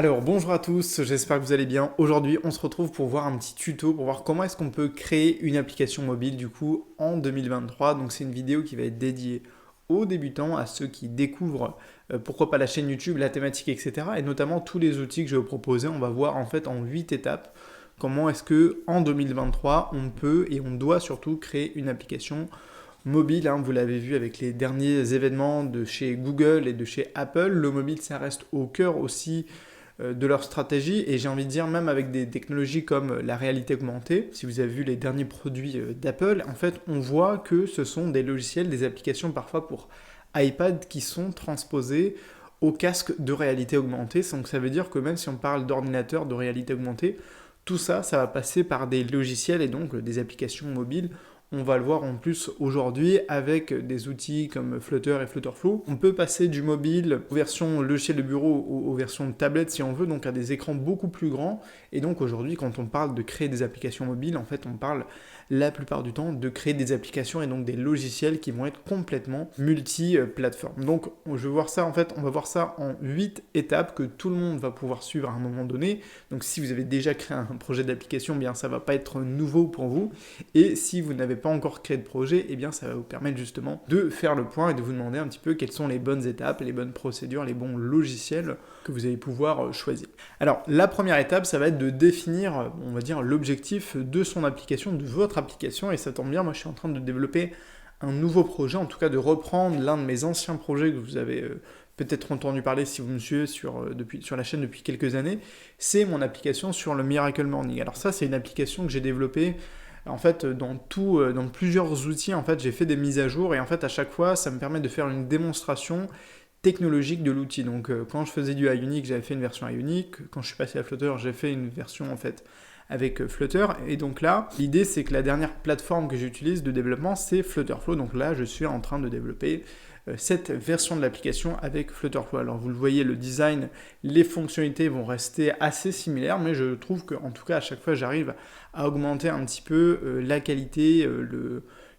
Alors bonjour à tous, j'espère que vous allez bien. Aujourd'hui on se retrouve pour voir un petit tuto pour voir comment est-ce qu'on peut créer une application mobile du coup en 2023. Donc c'est une vidéo qui va être dédiée aux débutants, à ceux qui découvrent pourquoi pas la chaîne YouTube, la thématique, etc. Et notamment tous les outils que je vais vous proposer. On va voir en fait en 8 étapes comment est-ce que en 2023 on peut et on doit surtout créer une application mobile, hein. Vous l'avez vu avec les derniers événements de chez Google et de chez Apple, le mobile ça reste au cœur aussi de leur stratégie, et j'ai envie de dire même avec des technologies comme la réalité augmentée. Si vous avez vu les derniers produits d'Apple, en fait on voit que ce sont des logiciels, des applications parfois pour iPad qui sont transposées au casque de réalité augmentée. Donc ça veut dire que même si on parle d'ordinateur de réalité augmentée, tout ça, ça va passer par des logiciels et donc des applications mobiles. On va le voir en plus aujourd'hui avec des outils comme Flutter et Flutterflow. On peut passer du mobile aux versions logiciel de bureau aux versions de tablette si on veut, donc à des écrans beaucoup plus grands. Et donc aujourd'hui, quand on parle de créer des applications mobiles, en fait, on parle la plupart du temps de créer des applications et donc des logiciels qui vont être complètement multi-plateformes. Donc je vais voir ça, en fait, on va voir ça en 8 étapes que tout le monde va pouvoir suivre à un moment donné. Donc si vous avez déjà créé un projet d'application, bien ça va pas être nouveau pour vous. Et si vous n'avez pas encore créé de projet, eh bien ça va vous permettre justement de faire le point et de vous demander un petit peu quelles sont les bonnes étapes, les bonnes procédures, les bons logiciels que vous allez pouvoir choisir. Alors la première étape, ça va être de définir, on va dire, l'objectif de son application, de votre application, et ça tombe bien, moi je suis en train de développer un nouveau projet, en tout cas de reprendre l'un de mes anciens projets que vous avez peut-être entendu parler si vous me suivez sur la chaîne depuis quelques années, c'est mon application sur le Miracle Morning. Alors ça, c'est une application que j'ai développée en fait, dans plusieurs outils, en fait, j'ai fait des mises à jour et en fait, à chaque fois, ça me permet de faire une démonstration technologique de l'outil. Donc, quand je faisais du Ionic, j'avais fait une version Ionic. Quand je suis passé à Flutter, j'ai fait une version, en fait, avec Flutter. Et donc là, l'idée, c'est que la dernière plateforme que j'utilise de développement, c'est Flutterflow. Donc là, je suis en train de développer cette version de l'application avec Flutterflow. Alors vous le voyez, le design, les fonctionnalités vont rester assez similaires, mais je trouve qu'en tout cas à chaque fois j'arrive à augmenter un petit peu la qualité,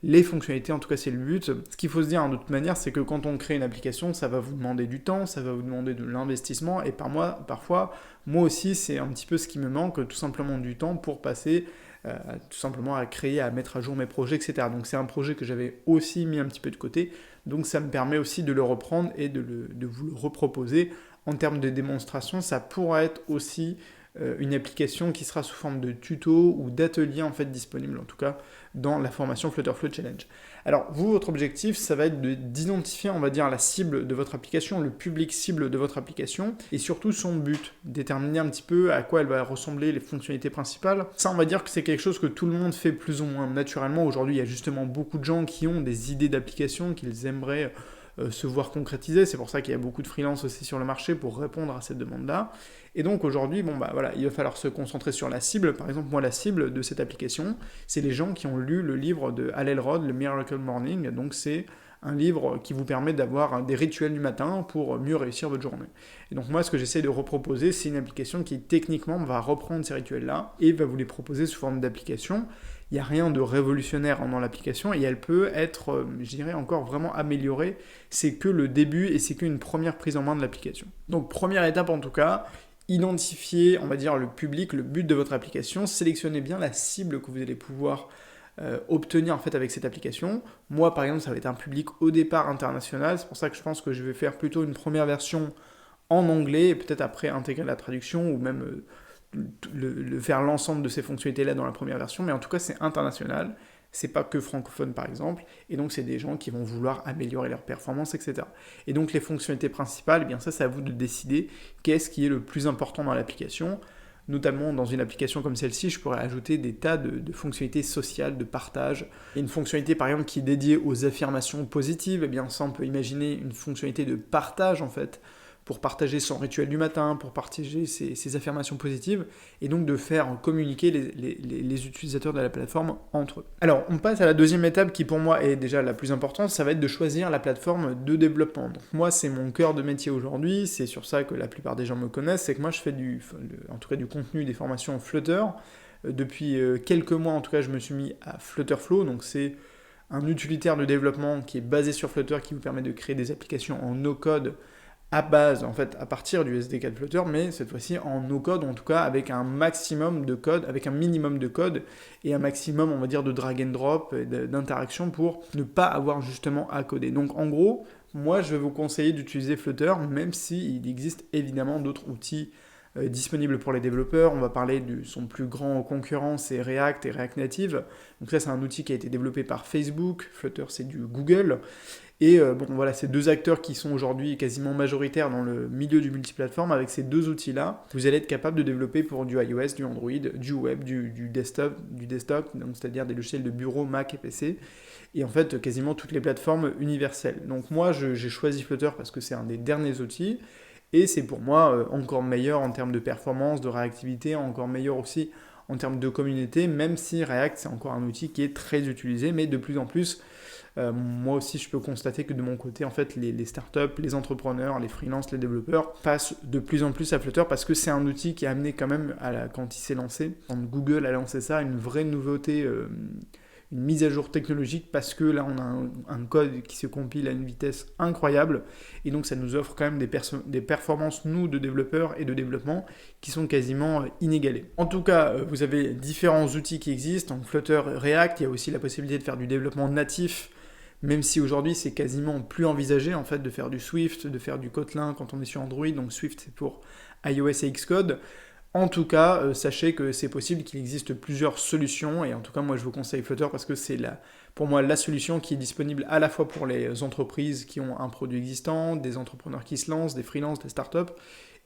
les fonctionnalités, en tout cas c'est le but. Ce qu'il faut se dire de toute manière, c'est que quand on crée une application, ça va vous demander du temps, ça va vous demander de l'investissement, et parfois, moi aussi, c'est un petit peu ce qui me manque, tout simplement du temps pour passer tout simplement à créer, à mettre à jour mes projets, etc. Donc c'est un projet que j'avais aussi mis un petit peu de côté, donc ça me permet aussi de le reprendre et de vous le reproposer. En termes de démonstration, ça pourra être aussi une application qui sera sous forme de tuto ou d'atelier en fait disponible, en tout cas dans la formation Flutterflow Challenge. Alors vous, votre objectif, ça va être d'identifier, on va dire, la cible de votre application, le public cible de votre application, et surtout son but, déterminer un petit peu à quoi elle va ressembler, les fonctionnalités principales. Ça, on va dire que c'est quelque chose que tout le monde fait plus ou moins naturellement. Aujourd'hui, il y a justement beaucoup de gens qui ont des idées d'applications qu'ils aimeraient se voir concrétiser. C'est pour ça qu'il y a beaucoup de freelance aussi sur le marché pour répondre à cette demande-là. Et donc aujourd'hui, il va falloir se concentrer sur la cible. Par exemple, moi, la cible de cette application, c'est les gens qui ont lu le livre de Hal Elrod, le Miracle Morning. Donc c'est un livre qui vous permet d'avoir des rituels du matin pour mieux réussir votre journée. Et donc moi, ce que j'essaie de reproposer, c'est une application qui techniquement va reprendre ces rituels-là et va vous les proposer sous forme d'application. Il n'y a rien de révolutionnaire dans l'application et elle peut être, je dirais, encore vraiment améliorée. C'est que le début et c'est qu'une première prise en main de l'application. Donc première étape en tout cas, identifiez, on va dire, le public, le but de votre application, sélectionnez bien la cible que vous allez pouvoir obtenir en fait avec cette application. Moi par exemple, ça va être un public au départ international, c'est pour ça que je pense que je vais faire plutôt une première version en anglais et peut-être après intégrer la traduction ou même faire l'ensemble de ces fonctionnalités-là dans la première version, mais en tout cas c'est international, c'est pas que francophone par exemple, et donc c'est des gens qui vont vouloir améliorer leur performance, etc. Et donc les fonctionnalités principales, eh bien ça c'est à vous de décider qu'est-ce qui est le plus important dans l'application. Notamment dans une application comme celle-ci, je pourrais ajouter des tas de fonctionnalités sociales, de partage. Et une fonctionnalité par exemple qui est dédiée aux affirmations positives, eh bien ça on peut imaginer une fonctionnalité de partage en fait, pour partager son rituel du matin, pour partager ses affirmations positives, et donc de faire communiquer les utilisateurs de la plateforme entre eux. Alors, on passe à la deuxième étape qui pour moi est déjà la plus importante, ça va être de choisir la plateforme de développement. Donc moi, c'est mon cœur de métier aujourd'hui, c'est sur ça que la plupart des gens me connaissent, c'est que moi je fais du contenu des formations Flutter. Depuis quelques mois, en tout cas, je me suis mis à Flutterflow, donc c'est un utilitaire de développement qui est basé sur Flutter, qui vous permet de créer des applications en no-code à base, en fait, à partir du SDK de Flutter, mais cette fois-ci en no-code, en tout cas avec un maximum de code, avec un minimum de code et un maximum, on va dire, de drag and drop, d'interaction pour ne pas avoir justement à coder. Donc en gros, moi je vais vous conseiller d'utiliser Flutter, même s'il existe évidemment d'autres outils disponibles pour les développeurs. On va parler de son plus grand concurrent, c'est React et React Native. Donc ça, c'est un outil qui a été développé par Facebook. Flutter, c'est du Google. Et bon, voilà, ces deux acteurs qui sont aujourd'hui quasiment majoritaires dans le milieu du multiplateforme, avec ces deux outils-là, vous allez être capable de développer pour du iOS, du Android, du web, du desktop, donc c'est-à-dire des logiciels de bureau, Mac et PC, et en fait quasiment toutes les plateformes universelles. Donc moi, j'ai choisi Flutter parce que c'est un des derniers outils, et c'est pour moi encore meilleur en termes de performance, de réactivité, encore meilleur aussi en termes de communauté, même si React c'est encore un outil qui est très utilisé, mais de plus en plus, moi aussi je peux constater que de mon côté, en fait, les startups, les entrepreneurs, les freelances, les développeurs passent de plus en plus à Flutter parce que c'est un outil qui a amené quand même, quand il s'est lancé, quand Google a lancé ça, une vraie nouveauté, une mise à jour technologique parce que là on a un code qui se compile à une vitesse incroyable et donc ça nous offre quand même des performances nous de développeurs et de développement qui sont quasiment inégalées. En tout cas, vous avez différents outils qui existent, donc Flutter, React, il y a aussi la possibilité de faire du développement natif, même si aujourd'hui c'est quasiment plus envisagé en fait de faire du Swift, de faire du Kotlin quand on est sur Android, donc Swift c'est pour iOS et Xcode. En tout cas, sachez que c'est possible qu'il existe plusieurs solutions, et en tout cas, moi je vous conseille Flutter parce que c'est pour moi la solution qui est disponible à la fois pour les entreprises qui ont un produit existant, des entrepreneurs qui se lancent, des freelances, des startups,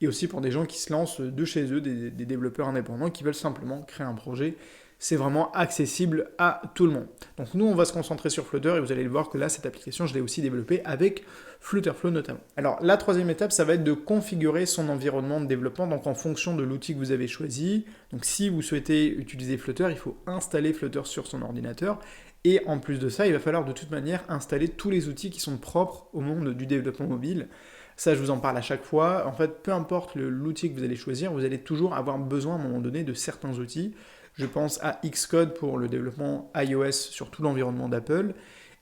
et aussi pour des gens qui se lancent de chez eux, des développeurs indépendants qui veulent simplement créer un projet. C'est vraiment accessible à tout le monde. Donc nous, on va se concentrer sur Flutter et vous allez le voir que là, cette application, je l'ai aussi développée avec Flutterflow notamment. Alors la troisième étape, ça va être de configurer son environnement de développement, donc en fonction de l'outil que vous avez choisi. Donc si vous souhaitez utiliser Flutter, il faut installer Flutter sur son ordinateur. Et en plus de ça, il va falloir de toute manière installer tous les outils qui sont propres au monde du développement mobile. Ça, je vous en parle à chaque fois. En fait, peu importe l'outil que vous allez choisir, vous allez toujours avoir besoin à un moment donné de certains outils. Je pense à Xcode pour le développement iOS sur tout l'environnement d'Apple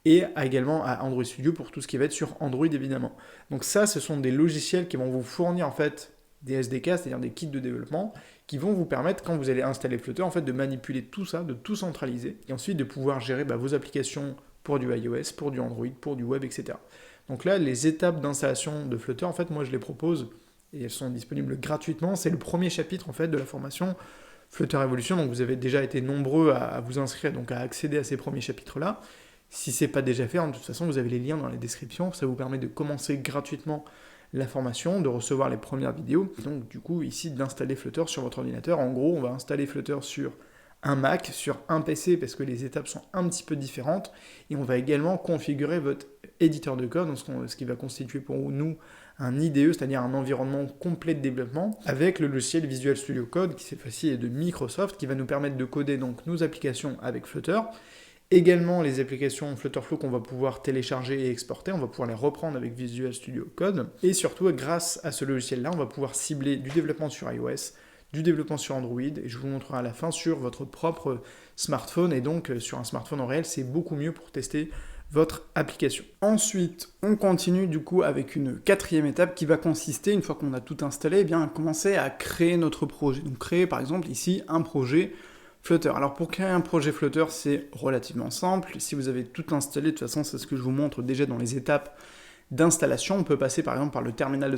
et également à Android Studio pour tout ce qui va être sur Android évidemment. Donc ça, ce sont des logiciels qui vont vous fournir en fait des SDK, c'est-à-dire des kits de développement, qui vont vous permettre, quand vous allez installer Flutter, en fait, de manipuler tout ça, de tout centraliser, et ensuite de pouvoir gérer vos applications pour du iOS, pour du Android, pour du web, etc. Donc là, les étapes d'installation de Flutter, en fait, moi je les propose, et elles sont disponibles gratuitement. C'est le premier chapitre en fait de la formation Flutter Evolution, donc vous avez déjà été nombreux à vous inscrire, donc à accéder à ces premiers chapitres-là. Si ce n'est pas déjà fait, de toute façon, vous avez les liens dans les descriptions, ça vous permet de commencer gratuitement la formation, de recevoir les premières vidéos, et donc du coup, ici, d'installer Flutter sur votre ordinateur. En gros, on va installer Flutter sur un Mac, sur un PC, parce que les étapes sont un petit peu différentes, et on va également configurer votre éditeur de code, donc ce qui va constituer pour nous un IDE, c'est-à-dire un environnement complet de développement, avec le logiciel Visual Studio Code, qui cette fois-ci est de Microsoft, qui va nous permettre de coder donc nos applications avec Flutter. Également les applications Flutterflow qu'on va pouvoir télécharger et exporter, on va pouvoir les reprendre avec Visual Studio Code. Et surtout, grâce à ce logiciel-là, on va pouvoir cibler du développement sur iOS, du développement sur Android, et je vous montrerai à la fin sur votre propre smartphone, et donc sur un smartphone en réel, c'est beaucoup mieux pour tester votre application. Ensuite, on continue du coup avec une quatrième étape qui va consister, une fois qu'on a tout installé, à commencer à créer notre projet. Donc créer par exemple ici un projet Flutter. Alors pour créer un projet Flutter, c'est relativement simple. Si vous avez tout installé, de toute façon c'est ce que je vous montre déjà dans les étapes d'installation. On peut passer par exemple par le terminal de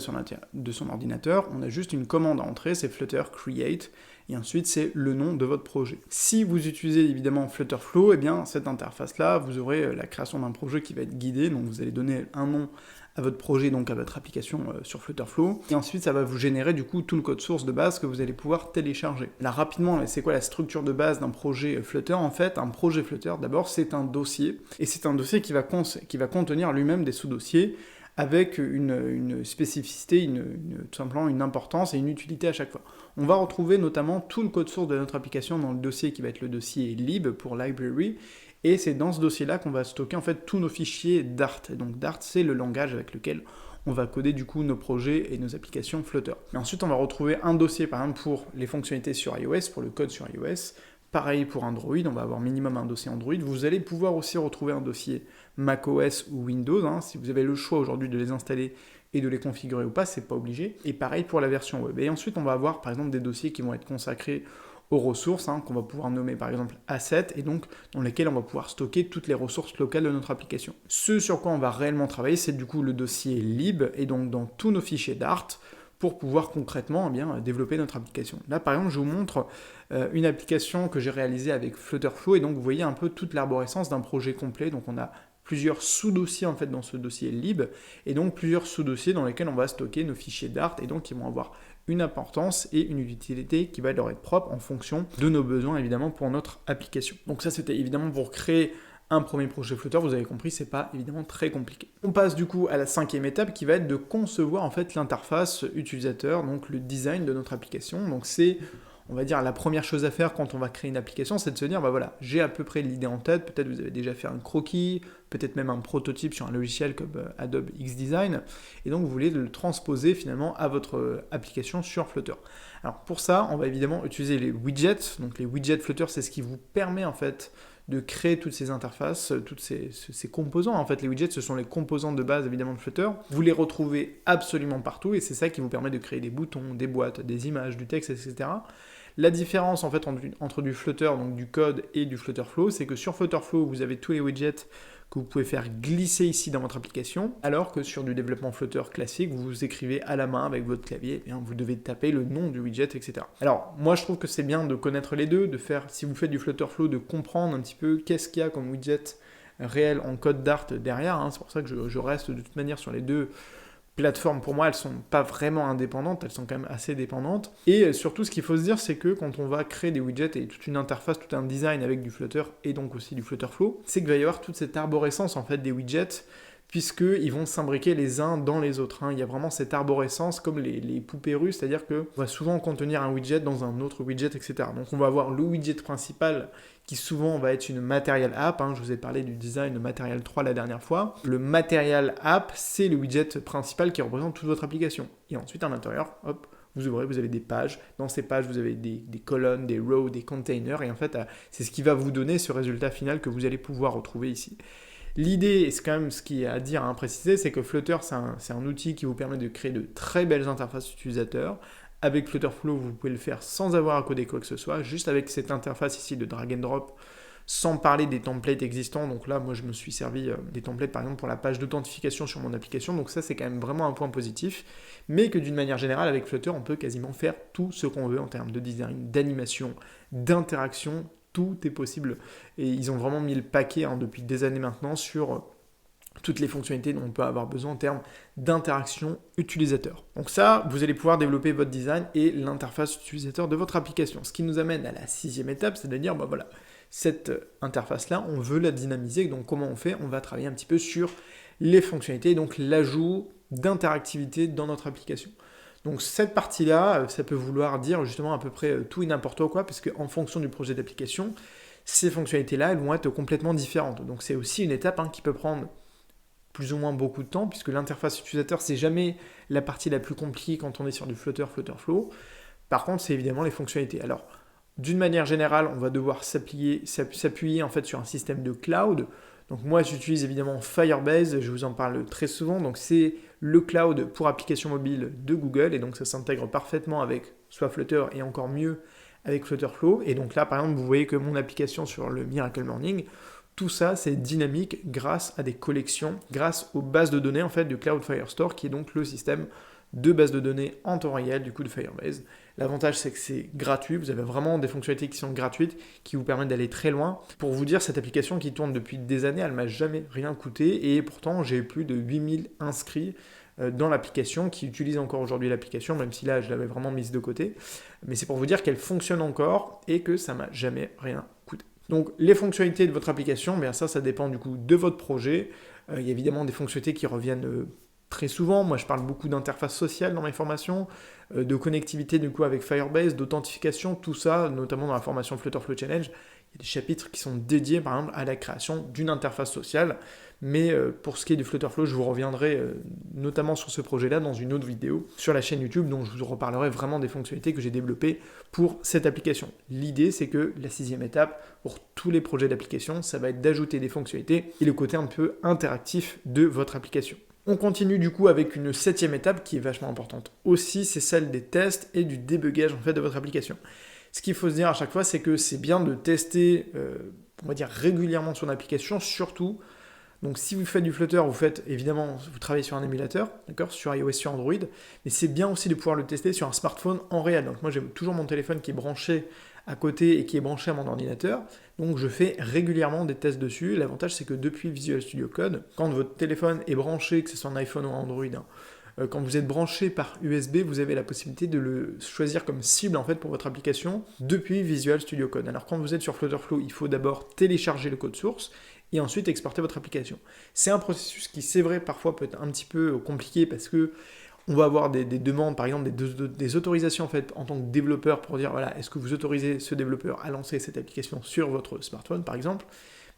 son ordinateur. On a juste une commande à entrer, c'est Flutter Create, et ensuite c'est le nom de votre projet. Si vous utilisez évidemment Flutterflow, cette interface-là, vous aurez la création d'un projet qui va être guidé, donc vous allez donner un nom à votre projet, donc à votre application sur Flutterflow, et ensuite ça va vous générer du coup tout le code source de base que vous allez pouvoir télécharger. Là rapidement, c'est quoi la structure de base d'un projet Flutter? En fait, un projet Flutter, d'abord c'est un dossier, et c'est un dossier qui va contenir lui-même des sous-dossiers, avec une spécificité, tout simplement une importance et une utilité à chaque fois. On va retrouver notamment tout le code source de notre application dans le dossier qui va être le dossier lib pour library, et c'est dans ce dossier-là qu'on va stocker en fait tous nos fichiers Dart. Et donc Dart, c'est le langage avec lequel on va coder du coup nos projets et nos applications Flutter. Et ensuite, on va retrouver un dossier par exemple pour les fonctionnalités sur iOS, pour le code sur iOS. Pareil pour Android, on va avoir minimum un dossier Android. Vous allez pouvoir aussi retrouver un dossier macOS ou Windows. Si vous avez le choix aujourd'hui de les installer et de les configurer ou pas, c'est pas obligé. Et pareil pour la version web. Et ensuite, on va avoir par exemple des dossiers qui vont être consacrés aux ressources, qu'on va pouvoir nommer par exemple assets, et donc dans lesquels on va pouvoir stocker toutes les ressources locales de notre application. Ce sur quoi on va réellement travailler, c'est du coup le dossier lib, et donc dans tous nos fichiers Dart, pour pouvoir concrètement développer notre application. Là par exemple, je vous montre une application que j'ai réalisée avec Flutterflow, et donc vous voyez un peu toute l'arborescence d'un projet complet, donc on a plusieurs sous-dossiers en fait dans ce dossier lib, et donc plusieurs sous-dossiers dans lesquels on va stocker nos fichiers Dart, et donc ils vont avoir une importance et une utilité qui va leur être propre en fonction de nos besoins évidemment pour notre application. Donc ça c'était évidemment pour créer un premier projet Flutter, vous avez compris, c'est pas évidemment très compliqué. On passe du coup à la 5e étape qui va être de concevoir en fait l'interface utilisateur, donc le design de notre application. Donc c'est, on va dire, la première chose à faire quand on va créer une application, c'est de se dire, bah voilà, j'ai à peu près l'idée en tête, peut-être vous avez déjà fait un croquis, peut-être même un prototype sur un logiciel comme Adobe XDesign, et donc vous voulez le transposer finalement à votre application sur Flutter. Alors pour ça, on va évidemment utiliser les widgets, donc les widgets Flutter, c'est ce qui vous permet en fait de créer toutes ces interfaces, tous ces composants. En fait, les widgets, ce sont les composants de base, évidemment, de Flutter. Vous les retrouvez absolument partout, et c'est ça qui vous permet de créer des boutons, des boîtes, des images, du texte, etc. La différence, en fait, entre du Flutter, donc du code, et du Flutterflow, c'est que sur Flutterflow, vous avez tous les widgets que vous pouvez faire glisser ici dans votre application, alors que sur du développement Flutter classique, vous écrivez à la main avec votre clavier, et vous devez taper le nom du widget, etc. Alors, moi je trouve que c'est bien de connaître les deux, de faire, si vous faites du Flutterflow, de comprendre un petit peu qu'est-ce qu'il y a comme widget réel en code Dart derrière, c'est pour ça que je reste de toute manière sur les deux plateformes. Pour moi, elles sont pas vraiment indépendantes, elles sont quand même assez dépendantes. Et surtout, ce qu'il faut se dire, c'est que quand on va créer des widgets et toute une interface, tout un design avec du Flutter et donc aussi du Flutterflow, c'est qu'il va y avoir toute cette arborescence en fait des widgets, puisqu'ils vont s'imbriquer les uns dans les autres. Il y a vraiment cette arborescence comme les poupées russes, c'est-à-dire qu'on va souvent contenir un widget dans un autre widget, etc. Donc on va avoir le widget principal qui souvent va être une Material App. Je vous ai parlé du design de Material 3 la dernière fois. Le Material App, c'est le widget principal qui représente toute votre application. Et ensuite, à l'intérieur, hop, vous ouvrez, vous avez des pages. Dans ces pages, vous avez des colonnes, des rows, des containers. Et en fait, c'est ce qui va vous donner ce résultat final que vous allez pouvoir retrouver ici. L'idée, et c'est quand même ce qu'il y a à dire, à préciser, c'est que Flutter, c'est un outil qui vous permet de créer de très belles interfaces utilisateurs. Avec Flutterflow, vous pouvez le faire sans avoir à coder quoi que ce soit, juste avec cette interface ici de drag and drop, sans parler des templates existants. Donc là, moi, je me suis servi des templates, par exemple, pour la page d'authentification sur mon application. Donc ça, c'est quand même vraiment un point positif. Mais que d'une manière générale, avec Flutter, on peut quasiment faire tout ce qu'on veut en termes de design, d'animation, d'interaction. Tout est possible. Et ils ont vraiment mis le paquet depuis des années maintenant sur toutes les fonctionnalités dont on peut avoir besoin en termes d'interaction utilisateur. Donc ça, vous allez pouvoir développer votre design et l'interface utilisateur de votre application. Ce qui nous amène à la 6e étape, c'est de dire, voilà, cette interface-là, on veut la dynamiser. Donc comment on fait? On va travailler un petit peu sur les fonctionnalités, donc l'ajout d'interactivité dans notre application. Donc cette partie-là, ça peut vouloir dire justement à peu près tout et n'importe quoi, parce qu'en fonction du projet d'application, ces fonctionnalités-là, elles vont être complètement différentes. Donc c'est aussi une étape qui peut prendre plus ou moins beaucoup de temps, puisque l'interface utilisateur, c'est jamais la partie la plus compliquée quand on est sur du Flutter, Flutterflow. Par contre, c'est évidemment les fonctionnalités. Alors, d'une manière générale, on va devoir s'appuyer en fait sur un système de cloud. Donc moi, j'utilise évidemment Firebase, je vous en parle très souvent. Donc c'est le cloud pour applications mobiles de Google, et donc ça s'intègre parfaitement avec soit Flutter et encore mieux avec Flutterflow. Et donc là, par exemple, vous voyez que mon application sur le Miracle Morning, tout ça, c'est dynamique grâce à des collections, grâce aux bases de données en fait du Cloud Firestore, qui est donc le système de base de données en temps réel du coup de Firebase. L'avantage, c'est que c'est gratuit, vous avez vraiment des fonctionnalités qui sont gratuites, qui vous permettent d'aller très loin. Pour vous dire, cette application qui tourne depuis des années, elle m'a jamais rien coûté, et pourtant j'ai plus de 8000 inscrits dans l'application, qui utilisent encore aujourd'hui l'application, même si là je l'avais vraiment mise de côté. Mais c'est pour vous dire qu'elle fonctionne encore, et que ça m'a jamais rien coûté. Donc les fonctionnalités de votre application, bien ça dépend du coup de votre projet. Il y a évidemment des fonctionnalités qui reviennent très souvent. Moi je parle beaucoup d'interface sociale dans mes formations, de connectivité du coup avec Firebase, d'authentification, tout ça, notamment dans la formation Flutterflow Challenge. Il y a des chapitres qui sont dédiés par exemple à la création d'une interface sociale. Mais pour ce qui est du Flutterflow, je vous reviendrai notamment sur ce projet-là dans une autre vidéo sur la chaîne YouTube, dont je vous reparlerai vraiment des fonctionnalités que j'ai développées pour cette application. L'idée, c'est que la 6e étape, pour tous les projets d'application, ça va être d'ajouter des fonctionnalités et le côté un peu interactif de votre application. On continue du coup avec une 7e étape qui est vachement importante aussi, c'est celle des tests et du débugage en fait de votre application. Ce qu'il faut se dire à chaque fois, c'est que c'est bien de tester, on va dire régulièrement son application, surtout. Donc si vous faites du Flutter, vous faites évidemment, vous travaillez sur un émulateur, d'accord, sur iOS, sur Android, mais c'est bien aussi de pouvoir le tester sur un smartphone en réel. Donc moi j'ai toujours mon téléphone qui est branché à côté et qui est branché à mon ordinateur, donc je fais régulièrement des tests dessus. L'avantage c'est que depuis Visual Studio Code, quand votre téléphone est branché, que ce soit un iPhone ou un Android, quand vous êtes branché par USB, vous avez la possibilité de le choisir comme cible en fait pour votre application depuis Visual Studio Code. Alors quand vous êtes sur Flutterflow, il faut d'abord télécharger le code source et ensuite exporter votre application. C'est un processus qui, c'est vrai, parfois peut être un petit peu compliqué parce que on va avoir des demandes, par exemple des autorisations en fait en tant que développeur pour dire voilà, est-ce que vous autorisez ce développeur à lancer cette application sur votre smartphone par exemple.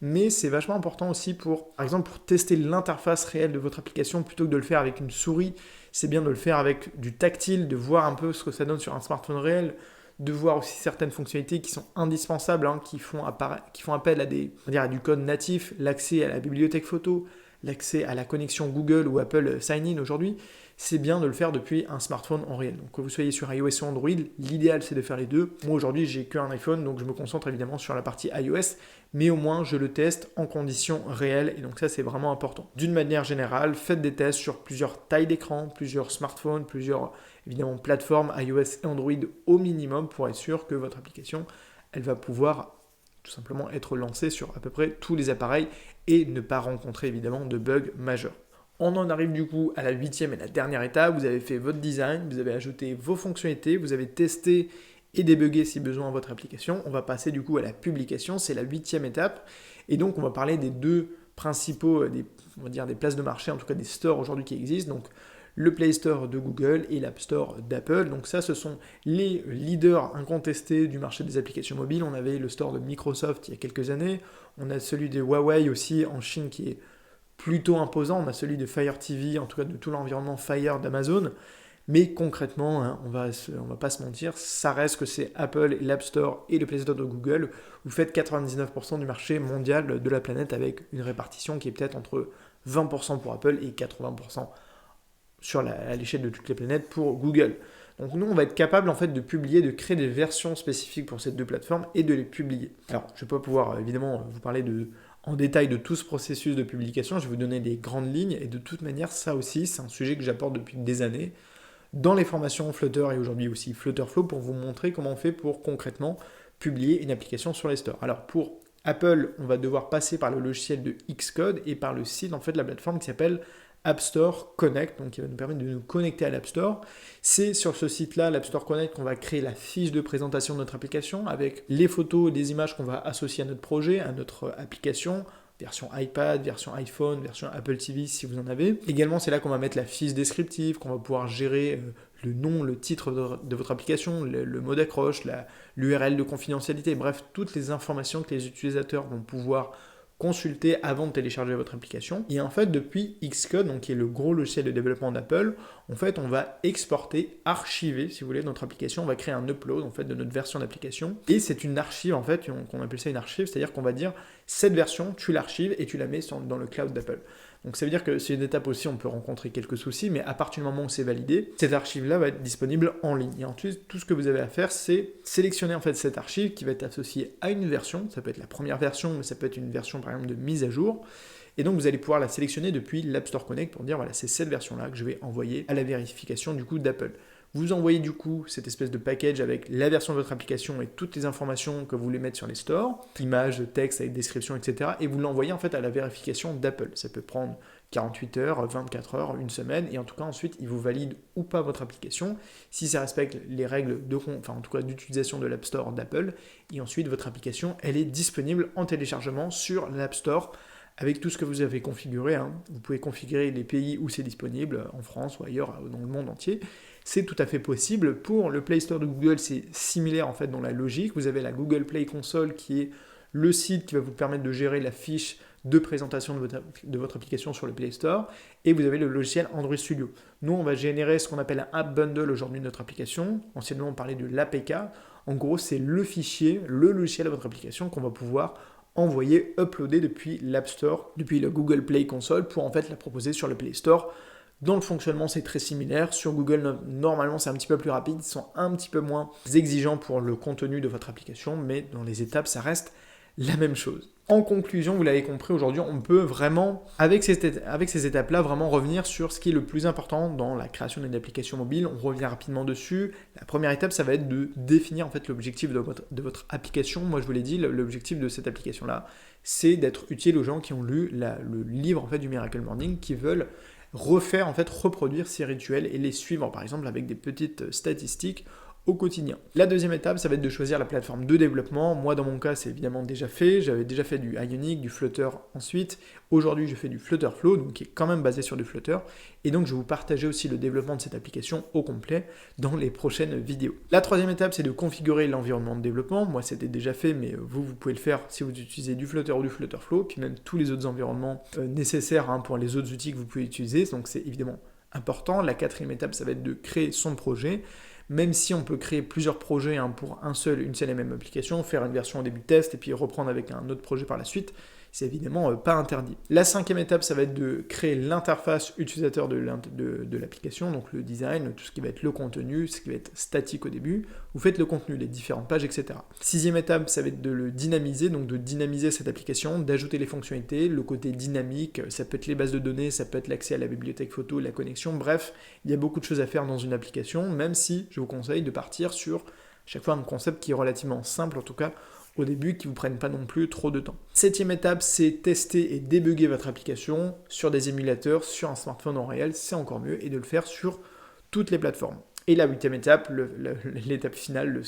Mais c'est vachement important aussi par exemple, pour tester l'interface réelle de votre application, plutôt que de le faire avec une souris, c'est bien de le faire avec du tactile, de voir un peu ce que ça donne sur un smartphone réel, de voir aussi certaines fonctionnalités qui sont indispensables, qui font appel à du code natif, l'accès à la bibliothèque photo, l'accès à la connexion Google ou Apple Sign-in aujourd'hui. C'est bien de le faire depuis un smartphone en réel. Donc que vous soyez sur iOS ou Android, l'idéal c'est de faire les deux. Moi aujourd'hui j'ai qu'un iPhone, donc je me concentre évidemment sur la partie iOS, mais au moins je le teste en conditions réelles, et donc ça c'est vraiment important. D'une manière générale, faites des tests sur plusieurs tailles d'écran, plusieurs smartphones, plusieurs évidemment plateformes iOS et Android au minimum pour être sûr que votre application elle va pouvoir tout simplement être lancée sur à peu près tous les appareils et ne pas rencontrer évidemment de bugs majeurs. On en arrive du coup à la 8e et la dernière étape. Vous avez fait votre design, vous avez ajouté vos fonctionnalités, vous avez testé et débugué si besoin votre application. On va passer du coup à la publication, c'est la 8e étape. Et donc on va parler des deux principaux, on va dire des places de marché, en tout cas des stores aujourd'hui qui existent. Donc le Play Store de Google et l'App Store d'Apple. Donc ça, ce sont les leaders incontestés du marché des applications mobiles. On avait le store de Microsoft il y a quelques années. On a celui de Huawei aussi en Chine qui est plutôt imposant. On a celui de Fire TV, en tout cas de tout l'environnement Fire d'Amazon. Mais concrètement, on va pas se mentir, ça reste que c'est Apple, l'App Store et le Play Store de Google. Vous faites 99% du marché mondial de la planète avec une répartition qui est peut-être entre 20% pour Apple et 80% à l'échelle de toutes les planètes pour Google. Donc nous, on va être capable en fait de publier, de créer des versions spécifiques pour ces deux plateformes et de les publier. Alors, je ne vais pas pouvoir évidemment vous parler en détail de tout ce processus de publication, je vais vous donner des grandes lignes, et de toute manière, ça aussi, c'est un sujet que j'apporte depuis des années dans les formations Flutter et aujourd'hui aussi Flutterflow pour vous montrer comment on fait pour concrètement publier une application sur les stores. Alors pour Apple, on va devoir passer par le logiciel de Xcode et par le site en fait de la plateforme qui s'appelle App Store Connect, donc qui va nous permettre de nous connecter à l'App Store. C'est sur ce site-là, l'App Store Connect, qu'on va créer la fiche de présentation de notre application avec les photos et les images qu'on va associer à notre projet, à notre application, version iPad, version iPhone, version Apple TV si vous en avez. Également, c'est là qu'on va mettre la fiche descriptive, qu'on va pouvoir gérer le nom, le titre de votre application, le mot d'accroche, l'URL de confidentialité, bref, toutes les informations que les utilisateurs vont pouvoir consulter avant de télécharger votre application. Et en fait, depuis Xcode, donc qui est le gros logiciel de développement d'Apple, en fait, on va exporter, archiver, si vous voulez, notre application. On va créer un upload en fait de notre version d'application. Et c'est une archive en fait, qu'on appelle ça une archive, c'est-à-dire qu'on va dire cette version, tu l'archives et tu la mets dans le cloud d'Apple. Donc ça veut dire que c'est une étape aussi, on peut rencontrer quelques soucis, mais à partir du moment où c'est validé, cette archive-là va être disponible en ligne. Et ensuite, tout ce que vous avez à faire, c'est sélectionner en fait cette archive qui va être associée à une version. Ça peut être la première version, mais ça peut être une version par exemple de mise à jour. Et donc vous allez pouvoir la sélectionner depuis l'App Store Connect pour dire voilà, c'est cette version-là que je vais envoyer à la vérification du coup d'Apple. Vous envoyez du coup cette espèce de package avec la version de votre application et toutes les informations que vous voulez mettre sur les stores, images, texte avec description, etc. Et vous l'envoyez en fait à la vérification d'Apple. Ça peut prendre 48 heures, 24 heures, une semaine, et en tout cas ensuite ils vous valident ou pas votre application, si ça respecte les règles en tout cas d'utilisation de l'App Store d'Apple, et ensuite votre application elle est disponible en téléchargement sur l'App Store avec tout ce que vous avez configuré. Vous pouvez configurer les pays où c'est disponible, en France ou ailleurs dans le monde entier. C'est tout à fait possible. Pour le Play Store de Google, c'est similaire en fait dans la logique. Vous avez la Google Play Console qui est le site qui va vous permettre de gérer la fiche de présentation de votre application sur le Play Store, et vous avez le logiciel Android Studio. Nous, on va générer ce qu'on appelle un App Bundle aujourd'hui de notre application. Anciennement, on parlait de l'APK. En gros, c'est le fichier, le logiciel de votre application qu'on va pouvoir envoyer, uploader depuis l'App Store, depuis le Google Play Console pour en fait la proposer sur le Play Store. Dans le fonctionnement, c'est très similaire. Sur Google, normalement, c'est un petit peu plus rapide. Ils sont un petit peu moins exigeants pour le contenu de votre application, mais dans les étapes, ça reste la même chose. En conclusion, vous l'avez compris, aujourd'hui, on peut vraiment, avec ces étapes-là, vraiment revenir sur ce qui est le plus important dans la création d'une application mobile. On revient rapidement dessus. La première étape, ça va être de définir en fait l'objectif de votre application. Moi, je vous l'ai dit, l'objectif de cette application-là, c'est d'être utile aux gens qui ont lu le livre en fait, du Miracle Morning, qui veulent reproduire ces rituels et les suivre, par exemple, avec des petites statistiques au quotidien. La deuxième étape, ça va être de choisir la plateforme de développement. Moi, dans mon cas, c'est évidemment déjà fait. J'avais déjà fait du Ionic, du Flutter ensuite. Aujourd'hui, je fais du Flutterflow, donc qui est quand même basé sur du Flutter. Et donc, je vais vous partager aussi le développement de cette application au complet dans les prochaines vidéos. La troisième étape, c'est de configurer l'environnement de développement. Moi, c'était déjà fait, mais vous pouvez le faire si vous utilisez du Flutter ou du Flutterflow, puis même tous les autres environnements nécessaires pour les autres outils que vous pouvez utiliser. Donc, c'est évidemment important. La quatrième étape, ça va être de créer son projet. Même si on peut créer plusieurs projets pour une seule et même application, faire une version au début de test et puis reprendre avec un autre projet par la suite, c'est évidemment pas interdit. La cinquième étape, ça va être de créer l'interface utilisateur de l'application, donc le design, tout ce qui va être le contenu, ce qui va être statique au début. Vous faites le contenu, les différentes pages, etc. Sixième étape, ça va être de le dynamiser, donc de dynamiser cette application, d'ajouter les fonctionnalités, le côté dynamique, ça peut être les bases de données, ça peut être l'accès à la bibliothèque photo, la connexion, bref, il y a beaucoup de choses à faire dans une application, même si je vous conseille de partir sur chaque fois un concept qui est relativement simple, en tout cas au début, qui ne vous prennent pas non plus trop de temps. Septième étape, c'est tester et débugger votre application sur des émulateurs, sur un smartphone en réel, c'est encore mieux, et de le faire sur toutes les plateformes. Et la huitième étape, l'étape finale,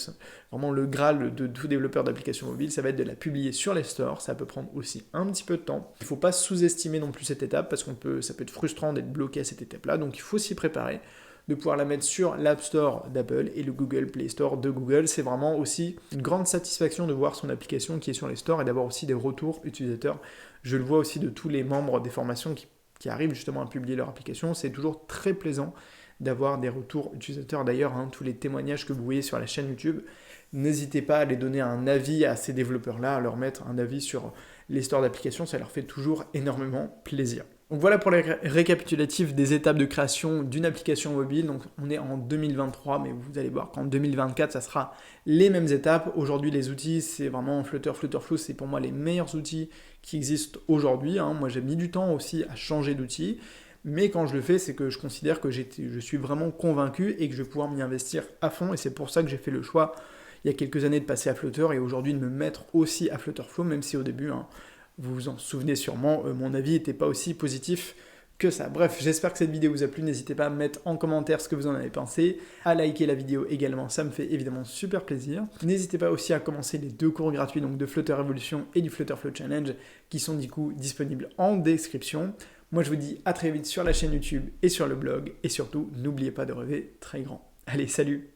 vraiment le Graal de tout développeur d'applications mobiles, ça va être de la publier sur les stores. Ça peut prendre aussi un petit peu de temps. Il ne faut pas sous-estimer non plus cette étape parce ça peut être frustrant d'être bloqué à cette étape-là. Donc il faut s'y préparer, de pouvoir la mettre sur l'App Store d'Apple et le Google Play Store de Google. C'est vraiment aussi une grande satisfaction de voir son application qui est sur les stores et d'avoir aussi des retours utilisateurs. Je le vois aussi de tous les membres des formations qui arrivent justement à publier leur application. C'est toujours très plaisant d'avoir des retours utilisateurs. D'ailleurs, tous les témoignages que vous voyez sur la chaîne YouTube, n'hésitez pas à les donner un avis à ces développeurs-là, à leur mettre un avis sur les stores d'applications, ça leur fait toujours énormément plaisir. Donc voilà pour les récapitulatifs des étapes de création d'une application mobile. Donc on est en 2023, mais vous allez voir qu'en 2024, ça sera les mêmes étapes. Aujourd'hui, les outils, c'est vraiment Flutter, Flutterflow, c'est pour moi les meilleurs outils qui existent aujourd'hui. Moi, j'ai mis du temps aussi à changer d'outil. Mais quand je le fais, c'est que je considère que je suis vraiment convaincu et que je vais pouvoir m'y investir à fond. Et c'est pour ça que j'ai fait le choix, il y a quelques années, de passer à Flutter et aujourd'hui de me mettre aussi à Flutterflow, même si au début, vous vous en souvenez sûrement, mon avis n'était pas aussi positif que ça. Bref, j'espère que cette vidéo vous a plu. N'hésitez pas à me mettre en commentaire ce que vous en avez pensé, à liker la vidéo également, ça me fait évidemment super plaisir. N'hésitez pas aussi à commencer les 2 cours gratuits donc de Flutter Evolution et du Flutterflow Challenge qui sont du coup disponibles en description. Moi je vous dis à très vite sur la chaîne YouTube et sur le blog et surtout n'oubliez pas de rêver très grand. Allez, salut!